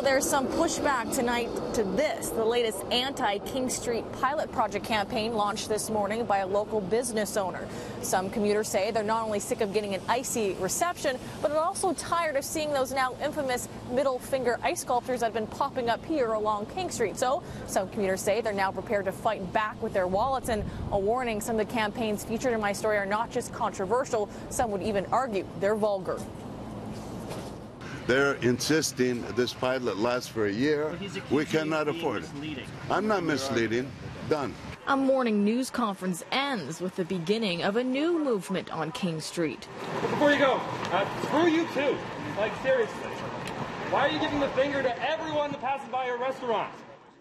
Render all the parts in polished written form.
there's some pushback tonight to this. The latest anti-King Street pilot project campaign launched this morning by a local business owner. Some commuters say they're not only sick of getting an icy reception, but are also tired of seeing those now infamous middle finger ice sculptures that have been popping up here along King Street. So some commuters say they're now prepared to fight back with their wallets. And a warning, some of the campaigns featured in my story are not just controversial, some would even argue they're vulgar. They're insisting this pilot lasts for a year. We cannot afford it. I'm not misleading. Done. A morning news conference ends with the beginning of a new movement on King Street. Before you go, screw you too. Like, seriously. Why are you giving the finger to everyone that passes by your restaurant?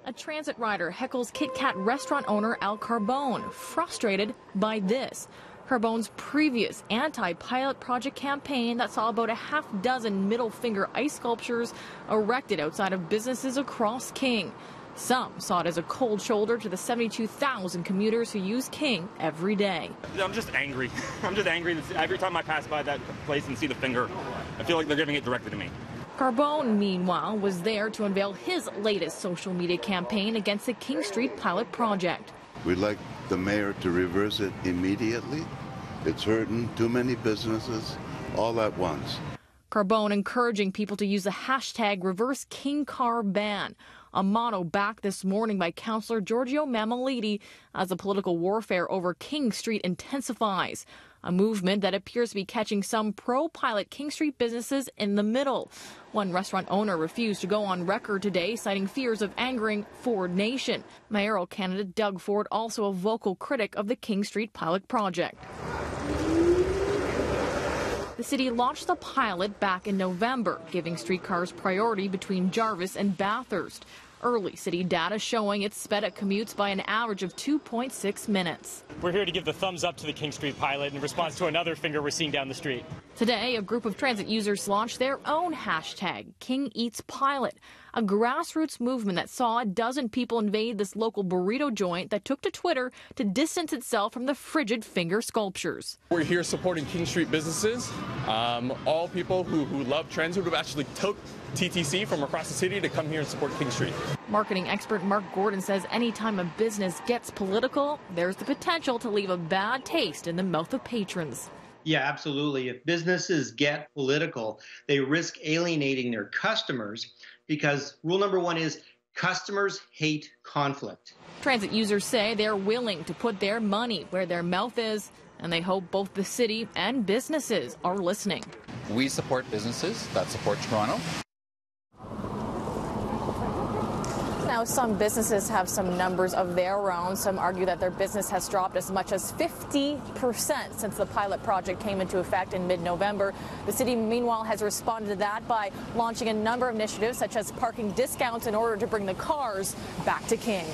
A transit rider heckles Kit Kat restaurant owner Al Carbone, frustrated by this. Carbone's previous anti-pilot project campaign that saw about a half dozen middle finger ice sculptures erected outside of businesses across King. Some saw it as a cold shoulder to the 72,000 commuters who use King every day. I'm just angry. I'm just angry. Every time I pass by that place and see the finger, I feel like they're giving it directly to me. Carbone, meanwhile, was there to unveil his latest social media campaign against the King Street pilot project. We'd like the mayor to reverse it immediately. It's hurting too many businesses all at once. Carbone encouraging people to use the hashtag #ReverseKingCarBan, a motto backed this morning by Councillor Giorgio Mammoliti as the political warfare over King Street intensifies. A movement that appears to be catching some pro-pilot King Street businesses in the middle. One restaurant owner refused to go on record today, citing fears of angering Ford Nation. Mayoral candidate Doug Ford, also a vocal critic of the King Street pilot project. The city launched the pilot back in November, giving streetcars priority between Jarvis and Bathurst. Early city data showing it sped up commutes by an average of 2.6 minutes. We're here to give the thumbs up to the King Street pilot in response to another finger we're seeing down the street. Today, a group of transit users launched their own hashtag, #KingEatsPilot, a grassroots movement that saw a dozen people invade this local burrito joint that took to Twitter to distance itself from the frigid finger sculptures. We're here supporting King Street businesses, all people who love transit, who actually took TTC from across the city to come here and support King Street. Marketing expert Mark Gordon says anytime a business gets political, there's the potential to leave a bad taste in the mouth of patrons. Yeah, absolutely. If businesses get political, they risk alienating their customers because rule number one is customers hate conflict. Transit users say they're willing to put their money where their mouth is, and they hope both the city and businesses are listening. We support businesses that support Toronto. Now, some businesses have some numbers of their own. Some argue that their business has dropped as much as 50% since the pilot project came into effect in mid-November. The city, meanwhile, has responded to that by launching a number of initiatives, such as parking discounts in order to bring the cars back to King.